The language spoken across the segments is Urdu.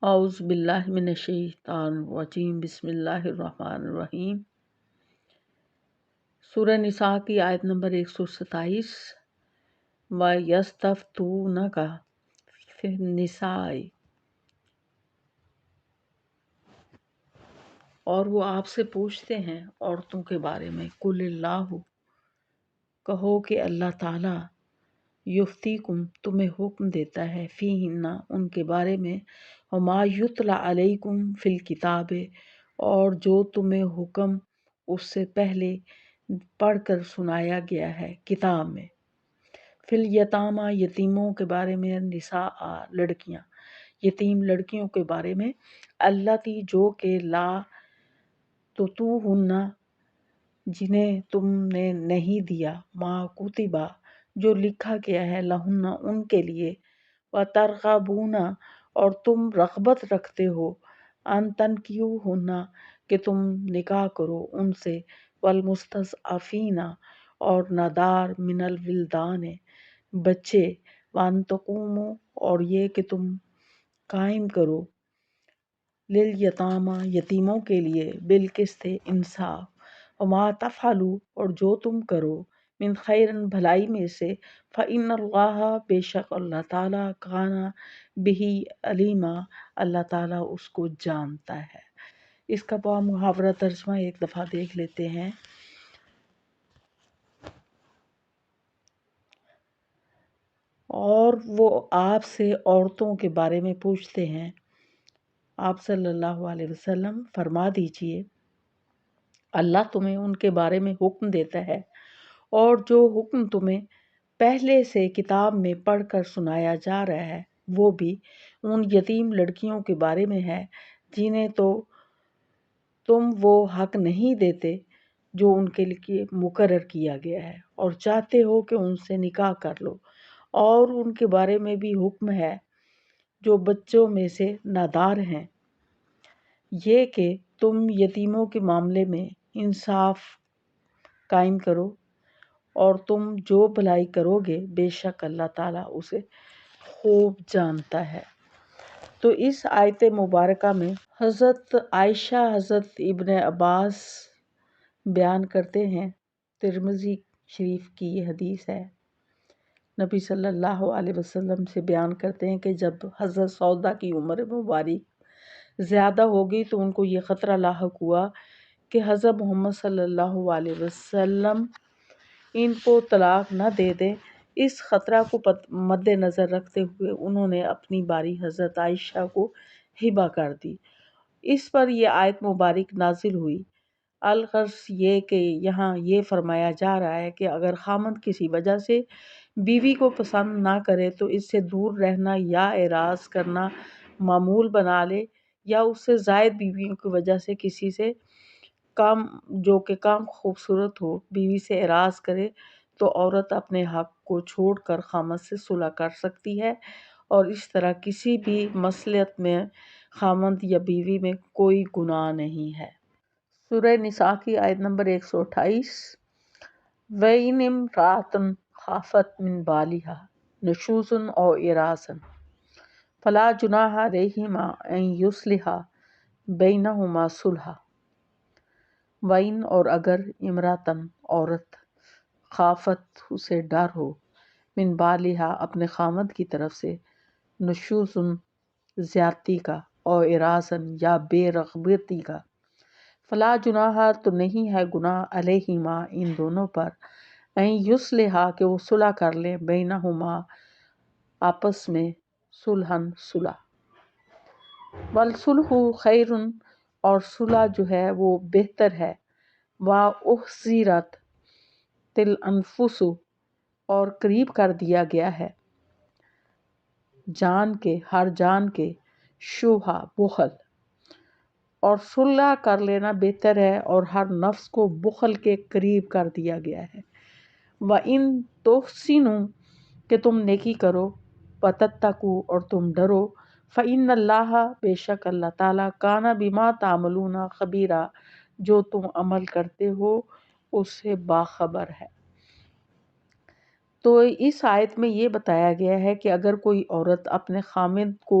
اعوذ باللہ من الشیطان الرجیم، بسم اللہ الرحمن الرحیم۔ سورہ نساء کی آیت نمبر 127۔ وَيَسْتَفْتُونَكَ فِي النِّسَاءِ، اور وہ آپ سے پوچھتے ہیں عورتوں کے بارے میں۔ قُلِ اللّٰہ، کہو کہ اللہ تعالیٰ، یفتیکم، تمہیں حکم دیتا ہے، فیہن، ان کے بارے میں، وما یتلی علیکم فی الکتاب، اور جو تمہیں حکم اس سے پہلے پڑھ کر سنایا گیا ہے کتاب میں، فی الیتامیٰ، یتیموں کے بارے میں، نساء، لڑکیاں، یتیم لڑکیوں کے بارے میں، اللاتی، جو کہ لا تُؤْتُوہن، جنہیں تم نے نہیں دیا، ما کتبہ، جو لکھا گیا ہے، لہن، ان کے لیے، وترغبون، اور تم رغبت رکھتے ہو، ان تنکحوہن، کہ تم نکاح کرو ان سے، والمستضعفین، اور نادار، من الولدان، بچے، وان تقوموا، اور یہ کہ تم قائم کرو، لیلیتامیٰ، یتیموں کے لیے، بالقسط، انصاف، وما تفعلوا، اور جو تم کرو، من خیر، بھلائی میں سے، فإن اللہ، بے شک اللہ تعالیٰ، کان بہ علیما، اللہ تعالیٰ اس کو جانتا ہے۔ اس کا محاورہ ترجمہ ایک دفعہ دیکھ لیتے ہیں۔ اور وہ آپ سے عورتوں کے بارے میں پوچھتے ہیں، آپ صلی اللہ علیہ وسلم فرما دیجئے، اللہ تمہیں ان کے بارے میں حکم دیتا ہے، اور جو حکم تمہیں پہلے سے کتاب میں پڑھ کر سنایا جا رہا ہے، وہ بھی ان یتیم لڑکیوں کے بارے میں ہے، جنہیں تو تم وہ حق نہیں دیتے جو ان کے لیے مقرر کیا گیا ہے، اور چاہتے ہو کہ ان سے نکاح کر لو، اور ان کے بارے میں بھی حکم ہے جو بچوں میں سے نادار ہیں، یہ کہ تم یتیموں کے معاملے میں انصاف قائم کرو، اور تم جو بھلائی کرو گے، بے شک اللہ تعالیٰ اسے خوب جانتا ہے۔ تو اس آیت مبارکہ میں حضرت عائشہ، حضرت ابن عباس بیان کرتے ہیں، ترمذی شریف کی یہ حدیث ہے، نبی صلی اللہ علیہ وسلم سے بیان کرتے ہیں کہ جب حضرت سودا کی عمر مبارک زیادہ ہو گئی تو ان کو یہ خطرہ لاحق ہوا کہ حضرت محمد صلی اللہ علیہ وسلم ان کو طلاق نہ دے دیں۔ اس خطرہ کو مد نظر رکھتے ہوئے انہوں نے اپنی باری حضرت عائشہ کو ہبہ کر دی۔ اس پر یہ آیت مبارک نازل ہوئی۔ الغرض یہ کہ یہاں یہ فرمایا جا رہا ہے کہ اگر خامند کسی وجہ سے بیوی کو پسند نہ کرے تو اس سے دور رہنا یا اعراض کرنا معمول بنا لے، یا اس سے زائد بیویوں کی وجہ سے کسی سے جو کہ کام خوبصورت ہو، بیوی سے اعراض کرے، تو عورت اپنے حق کو چھوڑ کر خامند سے صلح کر سکتی ہے، اور اس طرح کسی بھی مصلحت میں خامند یا بیوی میں کوئی گناہ نہیں ہے۔ سورہ نساء کی آیت نمبر 128۔ وَإِنِ امْرَأَةٌ خَافَتْ مِنْ بَالِهَا نُشُوزًا أَوْ إِعْرَاضًا فَلَا جُنَاحَ عَلَيْهِمَا أَنْ يُصْلِحَا بَيْنَهُمَا صُلْحًا۔ وَإِنْ، اور اگر، امراتن، عورت، خافت، اسے ڈر ہو، من بالہا، اپنے خامد کی طرف سے، نشوزن، زیادتی کا، اور اعراضن، یا بے رغبتی کا، فلا جناح، تو نہیں ہے گناہ، علیہما، ان دونوں پر، ان یصلحا، کہ وہ صلح کر لیں، بینہما، آپس میں، صلحن، صلح، والصلح خیر، اور صلح جو ہے وہ بہتر ہے، وَأُحْضِرَتِ الْأَنفُسُ، اور قریب کر دیا گیا ہے جان کے، ہر جان کے، شوہا، بخل، اور صلح کر لینا بہتر ہے، اور ہر نفس کو بخل کے قریب کر دیا گیا ہے۔ وَإِن تُحْسِنُوا، کہ تم نیکی کرو، وَتَتَّقُوا، اور تم ڈرو، فَإِنَّ اللَّهَ، بے شک اللہ تعالیٰ، کَانَ بِمَا تَعْمَلُونَ خَبِيرًا، جو تم عمل کرتے ہو اس سے باخبر ہے۔ تو اس آیت میں یہ بتایا گیا ہے کہ اگر کوئی عورت اپنے خامند کو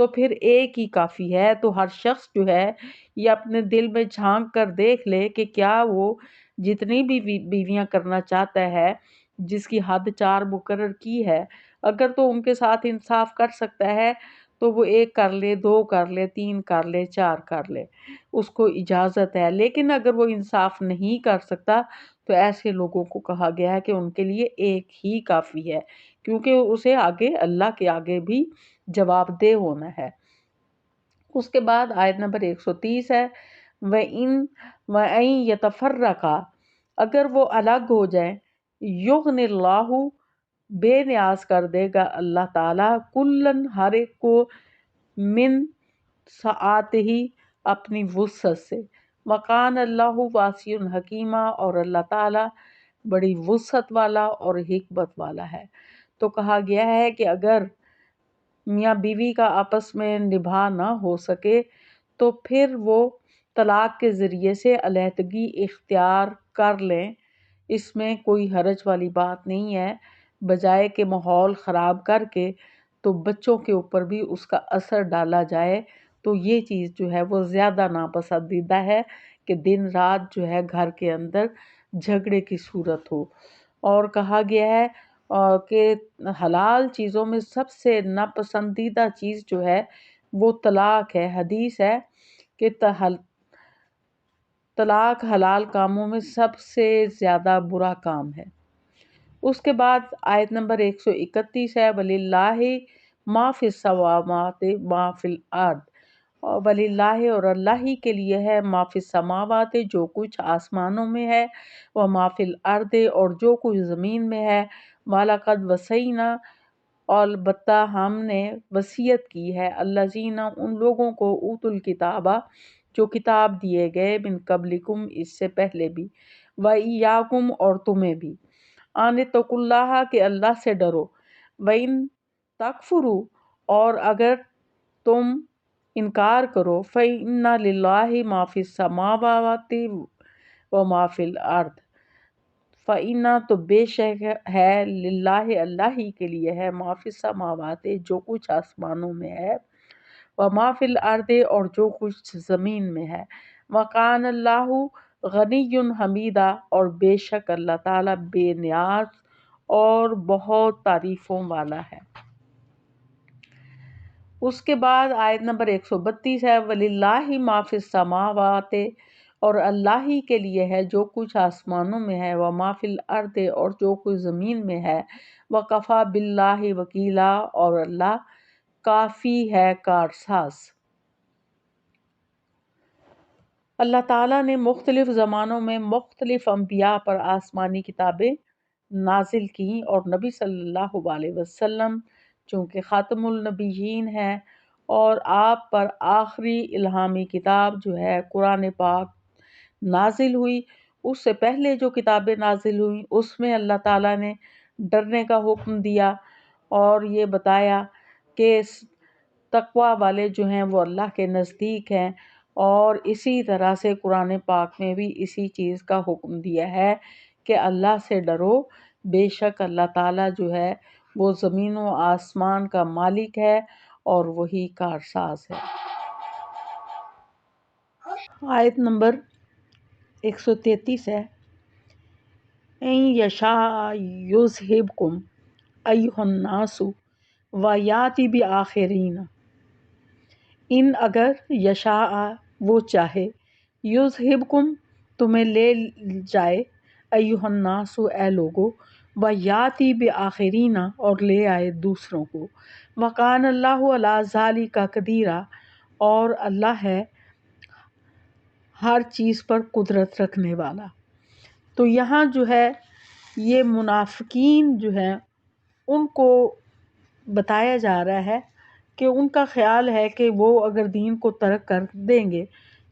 تو پھر ایک ہی کافی ہے۔ تو ہر شخص جو ہے یہ اپنے دل میں جھانک کر دیکھ لے کہ کیا وہ جتنی بھی بیویاں کرنا چاہتا ہے، جس کی حد 4 مقرر کی ہے، اگر تو ان کے ساتھ انصاف کر سکتا ہے تو وہ 1 کر لے، 2 کر لے، 3 کر لے، 4 کر لے، اس کو اجازت ہے۔ لیکن اگر وہ انصاف نہیں کر سکتا تو ایسے لوگوں کو کہا گیا ہے کہ ان کے لیے ایک ہی کافی ہے، کیونکہ اسے آگے اللہ کے آگے بھی جواب دہ ہونا ہے۔ اس کے بعد آیت نمبر 130 ہے، وَإِن يَتَفَرَّقَا، اگر وہ الگ ہو جائیں، یغنِ اللہ، بے نیاز کر دے گا اللہ تعالیٰ، کلن، ہر ایک کو، من سعاتہ، اپنی وسعت سے، وکان اللہ واسع حکیمہ، اور اللہ تعالیٰ بڑی وسعت والا اور حکمت والا ہے۔ تو کہا گیا ہے کہ اگر میاں بیوی کا آپس میں نبھا نہ ہو سکے تو پھر وہ طلاق کے ذریعے سے علیحدگی اختیار کر لیں، اس میں کوئی حرج والی بات نہیں ہے، بجائے کہ ماحول خراب کر کے تو بچوں کے اوپر بھی اس کا اثر ڈالا جائے، تو یہ چیز جو ہے وہ زیادہ ناپسندیدہ ہے کہ دن رات جو ہے گھر کے اندر جھگڑے کی صورت ہو۔ اور کہا گیا ہے کہ حلال چیزوں میں سب سے ناپسندیدہ چیز جو ہے وہ طلاق ہے۔ حدیث ہے کہ طلاق حلال کاموں میں سب سے زیادہ برا کام ہے۔ اس کے بعد آیت نمبر 131 ہے، وَلِلَّهِ مَا فِي السَّمَاوَاتِ مَا فِي الْأَرْضِ، اور وَلِلَّهِ، اور اللہ ہی کے لیے ہے، مَا فِي السَّمَاوَاتِ، جو کچھ آسمانوں میں ہے، وَمَا فِي الْأَرْضِ، اور جو کچھ زمین میں ہے، وَلَقَدْ وَصَّيْنَا، اور البتہ ہم نے وصیت کی ہے، الذین، ان لوگوں کو، اوتوا الکتاب، جو کتاب دیے گئے، من قبلکم، اس سے پہلے بھی، وَإِيَّاکُمْ، اور تمہیں بھی، ان اتقوا اللہ، کہ اللہ سے ڈرو، وَإِن تکفروا، اور اگر تم انکار کرو، فَإِنَّ لِلَّهِ مَا فِي السَّمَاوَاتِ وَمَا فِي الْأَرْضِ، فَإِنَّ، تو بے شک ہے، للہ، اللہ ہی کے لیے ہے، مَا فِي السَّمَاوَاتِ، جو کچھ آسمانوں میں ہے، وَمَا فِي الْأَرْضِ، اور جو کچھ زمین میں ہے، وَكَانَ اللَّهُ غَنِيًّا حَمِيدًا، اور بے شک اللہ تعالیٰ بے نیاز اور بہت تعریفوں والا ہے۔ اس کے بعد آیت نمبر 132 ہے، وَلِلَّهِ مَا فِي السَّمَاوَاتِ، اور اللہ ہی کے لیے ہے جو کچھ آسمانوں میں ہے، وَمَا فِي الْأَرْضِ، اور جو کچھ زمین میں ہے، وَكَفَى بِاللَّهِ وَكِيلًا، اور اللہ کافی ہے کارساز۔ اللہ تعالیٰ نے مختلف زمانوں میں مختلف انبیاء پر آسمانی کتابیں نازل کیں، اور نبی صلی اللہ علیہ وسلم چونکہ خاتم النبیین ہیں اور آپ پر آخری الہامی کتاب جو ہے قرآن پاک نازل ہوئی، اس سے پہلے جو کتابیں نازل ہوئیں اس میں اللہ تعالیٰ نے ڈرنے کا حکم دیا اور یہ بتایا کہ تقوی والے جو ہیں وہ اللہ کے نزدیک ہیں، اور اسی طرح سے قرآن پاک میں بھی اسی چیز کا حکم دیا ہے کہ اللہ سے ڈرو، بے شک اللہ تعالیٰ جو ہے وہ زمین و آسمان کا مالک ہے اور وہی کارساز ہے۔ آیت نمبر 133 ہے، اِن یشاء یذھبکم ایھا الناس ویأتی بآخرین، ان، اگر، یشاء، وہ چاہے، یذھبکم، تمہیں لے جائے، ایھا الناس، اے لوگو، ویأتی بآخرین، اور لے آئے دوسروں کو، وکان اللہ علی ذلک قدیرا، اور اللہ ہے ہر چیز پر قدرت رکھنے والا۔ تو یہاں جو ہے یہ منافقین جو ہیں ان کو بتایا جا رہا ہے کہ ان کا خیال ہے کہ وہ اگر دین کو ترک کر دیں گے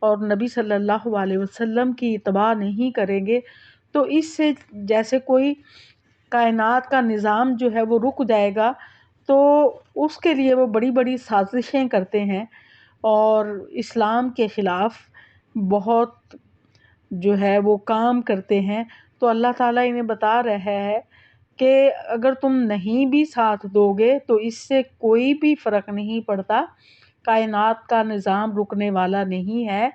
اور نبی صلی اللہ علیہ وسلم کی اتباع نہیں کریں گے تو اس سے جیسے کوئی کائنات کا نظام جو ہے وہ رک جائے گا، تو اس کے لیے وہ بڑی بڑی سازشیں کرتے ہیں اور اسلام کے خلاف بہت جو ہے وہ کام کرتے ہیں۔ تو اللہ تعالیٰ انہیں بتا رہا ہے کہ اگر تم نہیں بھی ساتھ دو گے تو اس سے کوئی بھی فرق نہیں پڑتا، کائنات کا نظام رکنے والا نہیں ہے۔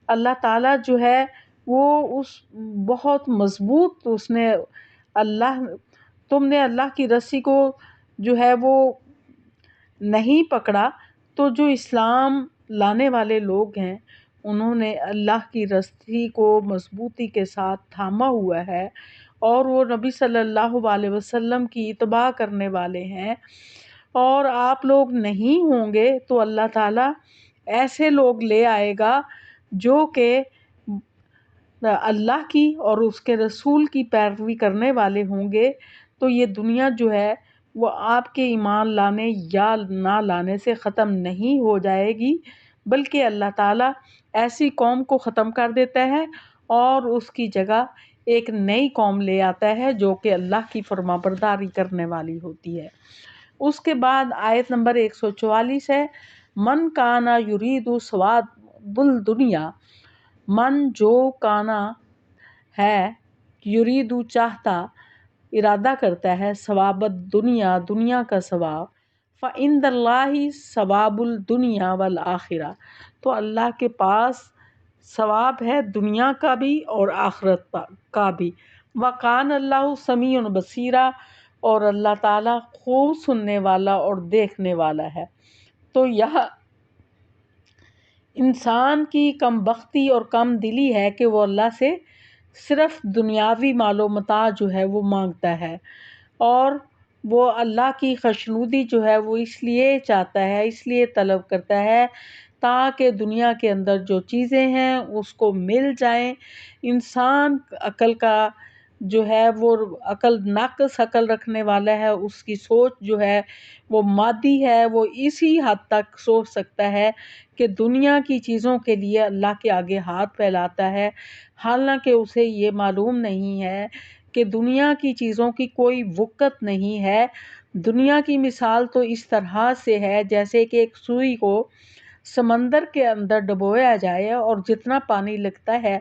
اللہ تعالیٰ جو ہے وہ اس بہت مضبوط اس نے اللہ تم نے اللہ کی رسی کو جو ہے وہ نہیں پکڑا، تو جو اسلام لانے والے لوگ ہیں انہوں نے اللہ کی رسی کو مضبوطی کے ساتھ تھاما ہوا ہے اور وہ نبی صلی اللہ علیہ وسلم کی اتباع کرنے والے ہیں، اور آپ لوگ نہیں ہوں گے تو اللہ تعالیٰ ایسے لوگ لے آئے گا جو کہ اللہ کی اور اس کے رسول کی پیروی کرنے والے ہوں گے، تو یہ دنیا جو ہے وہ آپ کے ایمان لانے یا نہ لانے سے ختم نہیں ہو جائے گی، بلکہ اللہ تعالیٰ ایسی قوم کو ختم کر دیتا ہے اور اس کی جگہ ایک نئی قوم لے آتا ہے جو کہ اللہ کی فرما برداری کرنے والی ہوتی ہے۔ اس کے بعد آیت نمبر 144 ہے، من کانا یرید ثواب الدنیا، من جو کانا ہے یرید چاہتا، ارادہ کرتا ہے، ثواب الدنیا دنیا کا ثواب، فعند اللہ ثواب الدنیا والآخرہ، تو اللہ کے پاس ثواب ہے دنیا کا بھی اور آخرت کا بھی، وکان اللہ سمیع بصیرا، اور اللہ تعالیٰ خوب سننے والا اور دیکھنے والا ہے۔ تو یہ انسان کی کم بختی اور کم دلی ہے کہ وہ اللہ سے صرف دنیاوی مال و متاع جو ہے وہ مانگتا ہے، اور وہ اللہ کی خوشنودی جو ہے وہ اس لیے چاہتا ہے، اس لیے طلب کرتا ہے تاکہ دنیا کے اندر جو چیزیں ہیں اس کو مل جائیں۔ انسان عقل کا جو ہے وہ عقل ناقص عقل رکھنے والا ہے، اس کی سوچ جو ہے وہ مادی ہے، وہ اسی حد تک سوچ سکتا ہے کہ دنیا کی چیزوں کے لیے اللہ کے آگے ہاتھ پھیلاتا ہے، حالانکہ اسے یہ معلوم نہیں ہے کہ دنیا کی چیزوں کی کوئی وقت نہیں ہے۔ دنیا کی مثال تو اس طرح سے ہے جیسے کہ ایک سوئی کو سمندر کے اندر ڈبویا جائے اور جتنا پانی لگتا ہے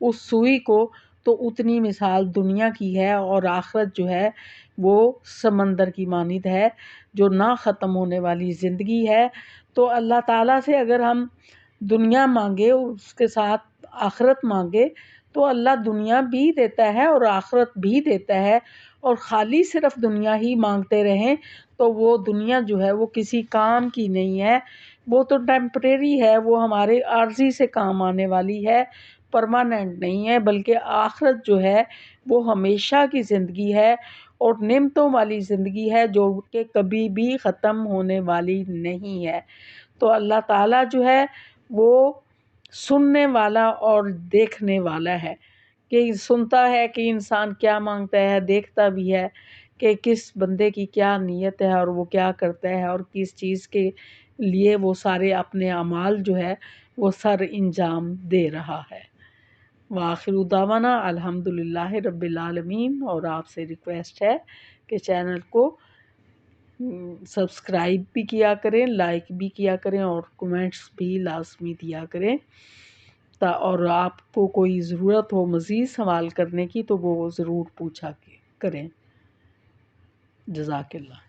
اس سوئی کو، تو اتنی مثال دنیا کی ہے، اور آخرت جو ہے وہ سمندر کی مانند ہے جو نہ ختم ہونے والی زندگی ہے۔ تو اللہ تعالیٰ سے اگر ہم دنیا مانگے اور اس کے ساتھ آخرت مانگے تو اللہ دنیا بھی دیتا ہے اور آخرت بھی دیتا ہے، اور خالی صرف دنیا ہی مانگتے رہیں تو وہ دنیا جو ہے وہ کسی کام کی نہیں ہے، وہ تو ٹیمپریری ہے، وہ ہمارے عارضی سے کام آنے والی ہے، پرماننٹ نہیں ہے، بلکہ آخرت جو ہے وہ ہمیشہ کی زندگی ہے اور نعمتوں والی زندگی ہے جو کہ کبھی بھی ختم ہونے والی نہیں ہے۔ تو اللہ تعالیٰ جو ہے وہ سننے والا اور دیکھنے والا ہے، کہ سنتا ہے کہ انسان کیا مانگتا ہے، دیکھتا بھی ہے کہ کس بندے کی کیا نیت ہے اور وہ کیا کرتا ہے اور کس چیز کے لیے وہ سارے اپنے اعمال جو ہے وہ سر انجام دے رہا ہے۔ وآخر دعوانا الحمدللہ رب العالمین، اور آپ سے ریکویسٹ ہے کہ چینل کو سبسکرائب بھی کیا کریں، لائک بھی کیا کریں اور کمنٹس بھی لازمی دیا کریں، اور آپ کو کوئی ضرورت ہو مزید سوال کرنے کی تو وہ ضرور پوچھا کریں۔ جزاک اللہ۔